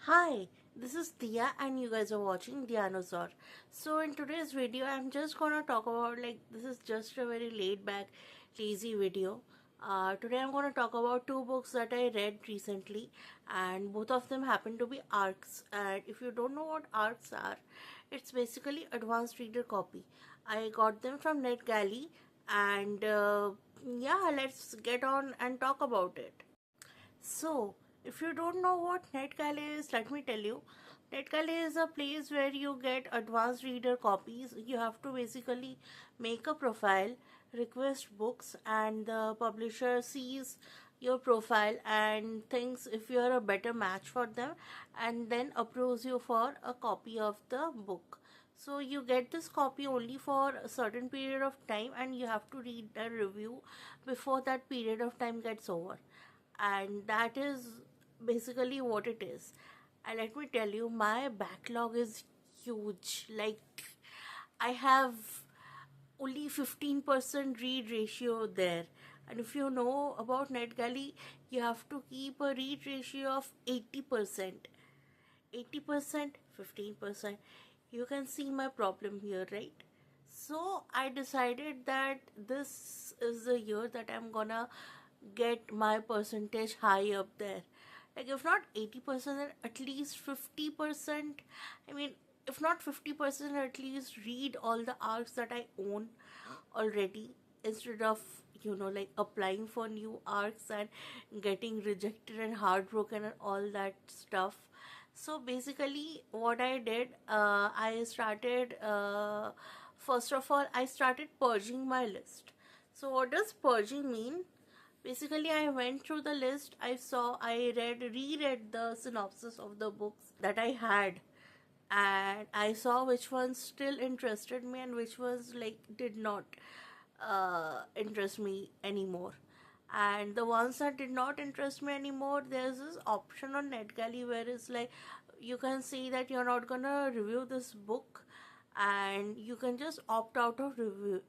Hi, this is Dia and you guys are watching Dinosaur. So in today's video I'm just gonna talk about this is just a very laid back lazy video. Today I'm gonna talk about two books that I read recently and both of them happen to be ARCs, and if you don't know what ARCs are, it's basically advanced reader copy. I got them from NetGalley and yeah, let's get on and talk about it. So, if you don't know what NetGalley is, let me tell you. NetGalley is a place where you get advanced reader copies. You have to basically make a profile, request books, and the publisher sees your profile and thinks if you're a better match for them and then approves you for a copy of the book. So you get this copy only for a certain period of time and you have to read the review before that period of time gets over, and that is basically what it is. And let me tell you, my backlog is huge. Like, I have only 15% read ratio there, and if you know about NetGalley, you have to keep a read ratio of 80%. 80%, 15%. You can see my problem here, right? So I decided that this is the year that I'm gonna get my percentage high up there. Like, if not 80%, then at least 50%. I mean, if not 50%, at least read all the arcs that I own already, instead of applying for new arcs and getting rejected and heartbroken and all that stuff. So basically what I did, I started first of all, I started purging my list. So what does purging mean? Basically, I went through the list. Reread the synopsis of the books that I had, and I saw which ones still interested me and which ones did not interest me anymore. And the ones that did not interest me anymore, there's this option on NetGalley where it's like you can say that you're not gonna review this book and you can just opt out of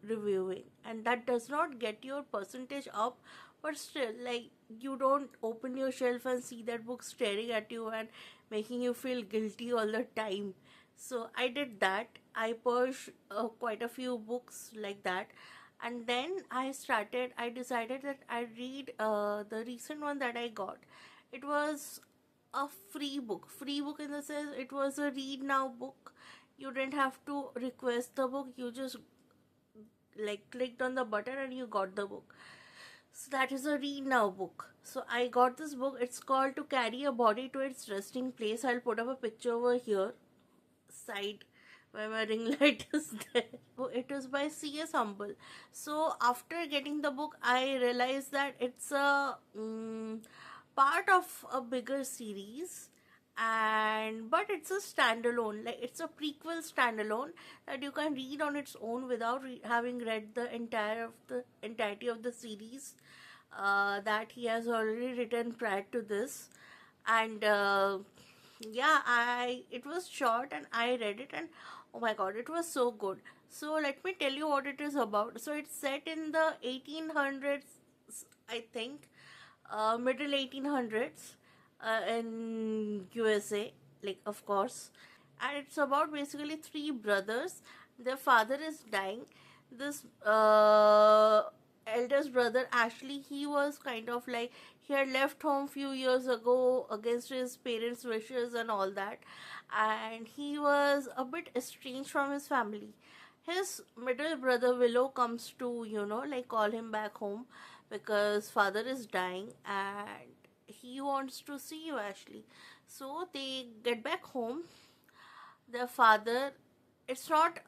reviewing, and that does not get your percentage up, but still, like, you don't open your shelf and see that book staring at you and making you feel guilty all the time. So I did that. I purged quite a few books like that, and then I decided that I'd read the recent one that I got. It was a free book in the sense it was a read now book. You didn't have to request the book, you just clicked on the button and you got the book. So that is a read now book. So I got this book. It's called To Carry a Body to Its Resting Place. I'll put up a picture over here, side where my ring light is there. So it is by C.S. Humble. So after getting the book, I realized that it's a part of a bigger series, and but it's a standalone, like it's a prequel standalone that you can read on its own without having read the entirety of the series that he has already written prior to this. And yeah, I it was short and I read it, and oh my god, it was so good. So let me tell you what it is about. So it's set in the 1800s, I think, middle 1800s, in USA, like, of course. And it's about basically three brothers. Their father is dying. This eldest brother, actually, he was kind of like, he had left home few years ago against his parents' wishes and all that, and he was a bit estranged from his family. His middle brother Willow comes to call him back home because father is dying and he wants to see you, Ashley. So they get back home. Their father, it's not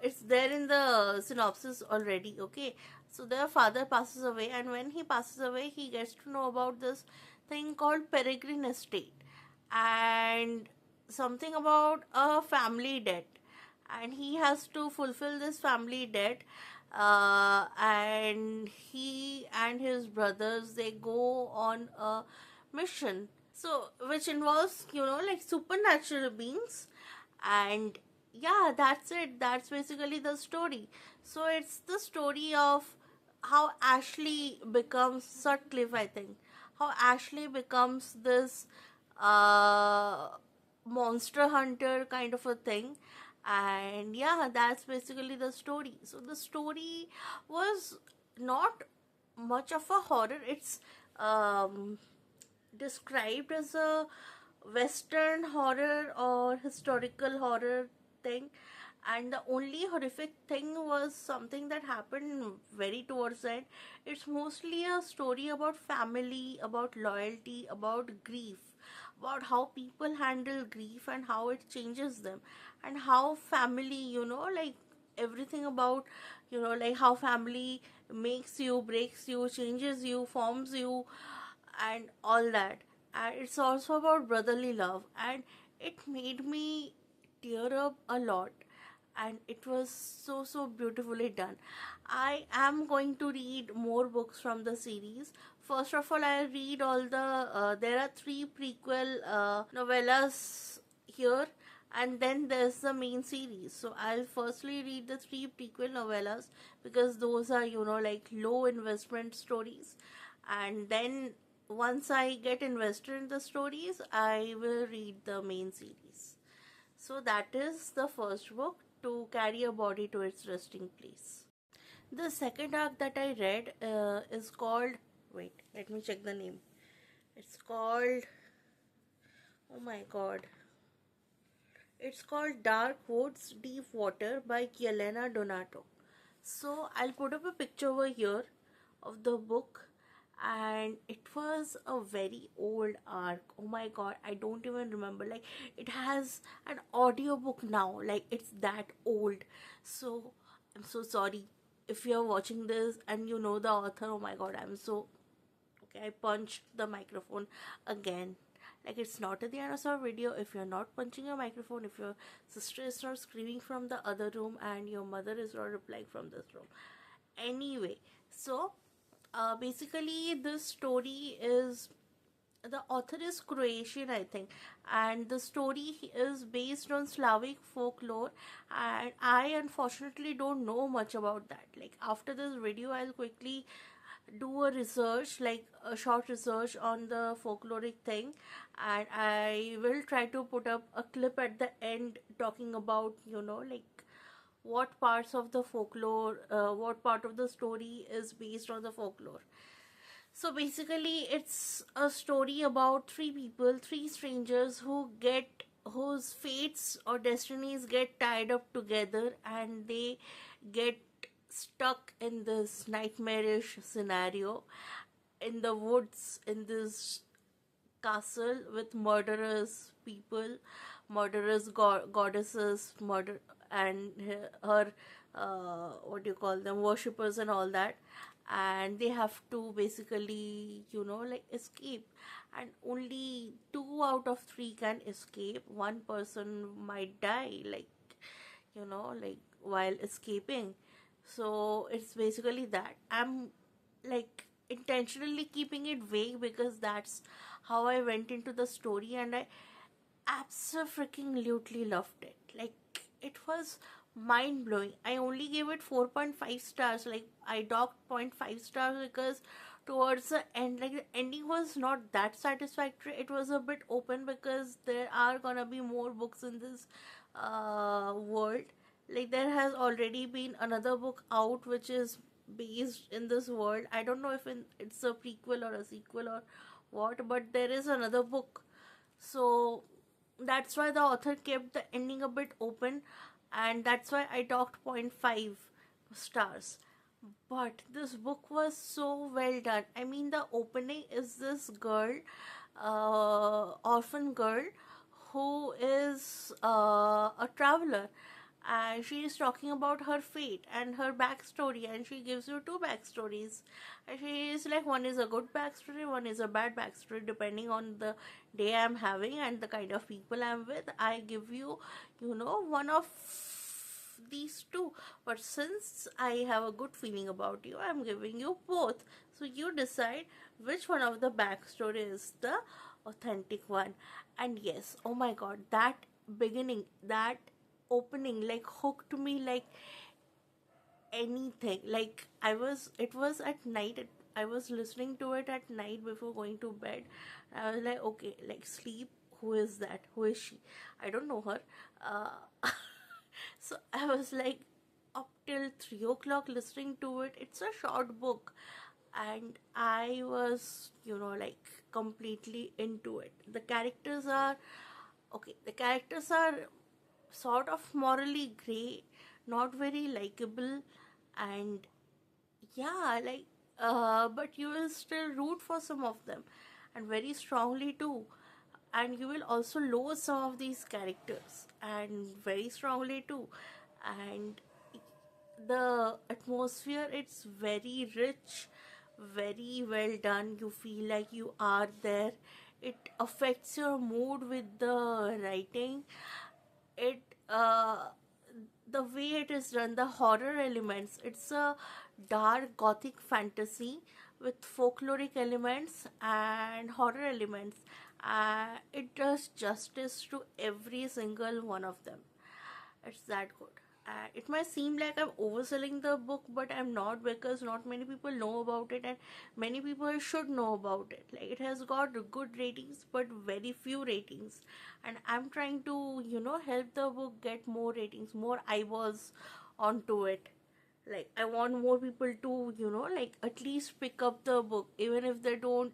it's there in the synopsis already, okay? So their father passes away, and when he passes away, he gets to know about this thing called peregrine estate and something about a family debt, and he has to fulfill this family debt. And he and his brothers, they go on a mission, so which involves supernatural beings. And yeah, that's it. That's basically the story. So it's the story of how Ashley becomes Sutcliffe, I think. How Ashley becomes this uh, monster hunter kind of a thing. And yeah, that's basically the story. So the story was not much of a horror. It's um, described as a western horror or historical horror thing, and the only horrific thing was something that happened very towards the end. It's mostly a story about family, about loyalty, about grief, about how people handle grief and how it changes them, and how family, like everything about, like how family makes you, breaks you, changes you, forms you, and all that. And it's also about brotherly love, and it made me tear up a lot, and it was so beautifully done. I am going to read more books from the series. First of all, I read all the there are three prequel novellas here, and then there's the main series. So I'll firstly read the three prequel novellas, because those are, like low investment stories. And then once I get invested in the stories, I will read the main series. So that is the first book, To Carry a Body to Its Resting Place. The second arc that I read is called, wait, let me check the name. It's called, oh my god, it's called Dark Woods, Deep Water by Yelena Donato. So I'll put up a picture over here of the book, and it was a very old arc. Oh my god, I don't even remember. Like, it has an audiobook now, like it's that old. So I'm so sorry if you're watching this and you know the author. Oh my god, I'm so okay. I punched the microphone again. Like, it's not a dinosaur video if you're not punching your microphone, if your sister is not screaming from the other room, and your mother is not replying from this room. Anyway, so basically, this story is, the author is Croatian, I think, and the story is based on Slavic folklore. And I unfortunately don't know much about that. Like, after this video, I'll quickly do a research, like a short research on the folkloric thing, and I will try to put up a clip at the end talking about, like what parts of the folklore, what part of the story is based on the folklore. So basically, it's a story about three people, three strangers whose fates or destinies get tied up together, and they get stuck in this nightmarish scenario in the woods, in this castle with murderous people, murderous goddesses, murder, and her what do you call them, worshippers and all that. And they have to basically, like escape, and only two out of three can escape. One person might die, like, like while escaping. So it's basically that. I'm like intentionally keeping it vague because that's how I went into the story, and I absolutely loved it. Like, it was mind blowing. I only gave it 4.5 stars. Like, I docked zero point 0.5 stars because towards the end, like, the ending was not that satisfactory. It was a bit open because there are gonna be more books in this world. Like, there has already been another book out which is based in this world. I don't know if it's a prequel or a sequel or what, but there is another book. So that's why the author kept the ending a bit open, and that's why I talked zero point 0.5 stars. But this book was so well done. I mean, the opening is this girl, orphan girl, who is a traveler, and she is talking about her fate and her backstory, and she gives you two backstories. And she is like, one is a good backstory, one is a bad backstory, depending on the day I'm having and the kind of people I'm with. I give you, one of these two. But since I have a good feeling about you, I'm giving you both. So you decide which one of the backstory is the authentic one. And yes, oh my god, that beginning, that opening, like, hooked me like anything. Like, it was at night. I was listening to it at night before going to bed. I was like, okay, like sleep. Who is that? Who is she? I don't know her. So I was like up till 3 o'clock listening to it. It's a short book, and I was, like completely into it. The characters are okay. The characters are sort of morally gray, not very likable, and yeah, like but you will still root for some of them, and very strongly too. And you will also lose some of these characters, and very strongly too. And the atmosphere, it's very rich, very well done. You feel like you are there. It affects your mood with the writing. It The way it is done, the horror elements, it's a dark gothic fantasy with folkloric elements and horror elements. It does justice to every single one of them. It's that good. It might seem like I'm overselling the book, but I'm not, because not many people know about it, and many people should know about it. Like, it has got good ratings, but very few ratings, and I'm trying to, help the book get more ratings, more eyeballs onto it. Like, I want more people to, like at least pick up the book, even if they don't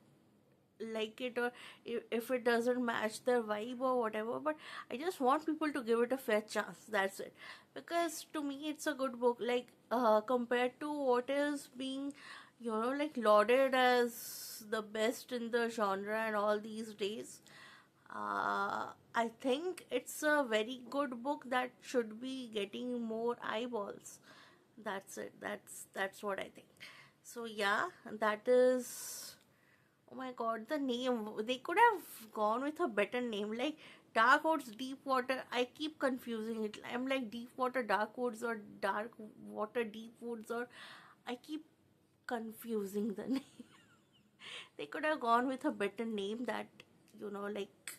like it, or if it doesn't match their vibe or whatever. But I just want people to give it a fair chance. That's it. Because to me it's a good book, like compared to what is being, like lauded as the best in the genre and all these days. I think it's a very good book that should be getting more eyeballs. That's it. That's what I think. So yeah, that is. Oh my god, the name. They could have gone with a better name, like Dark Woods Deep Water. I keep confusing it. I'm like Deep Water Dark Woods, or Dark Water Deep Woods, or I keep confusing the name. They could have gone with a better name that, like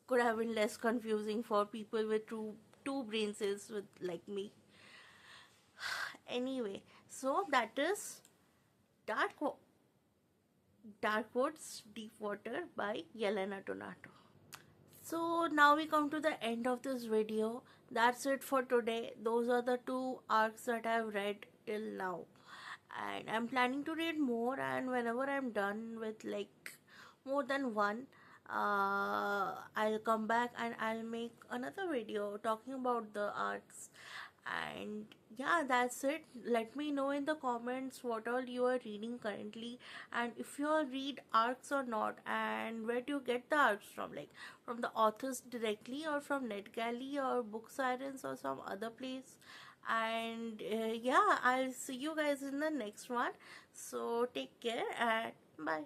could have been less confusing for people with two brain cells with like me. Anyway, so that is Dark Darkwoods Deep Water by Yelena Donato. So now we come to the end of this video. That's it for today. Those are the two arcs that I've read till now. And I'm planning to read more, and whenever I'm done with like more than one, I'll come back and I'll make another video talking about the arcs. And yeah, that's it. Let me know in the comments what all you are reading currently, and if you all read arcs or not, and where do you get the arcs from, like from the authors directly, or from NetGalley or Book Sirens or some other place. And yeah, I'll see you guys in the next one. So take care and bye.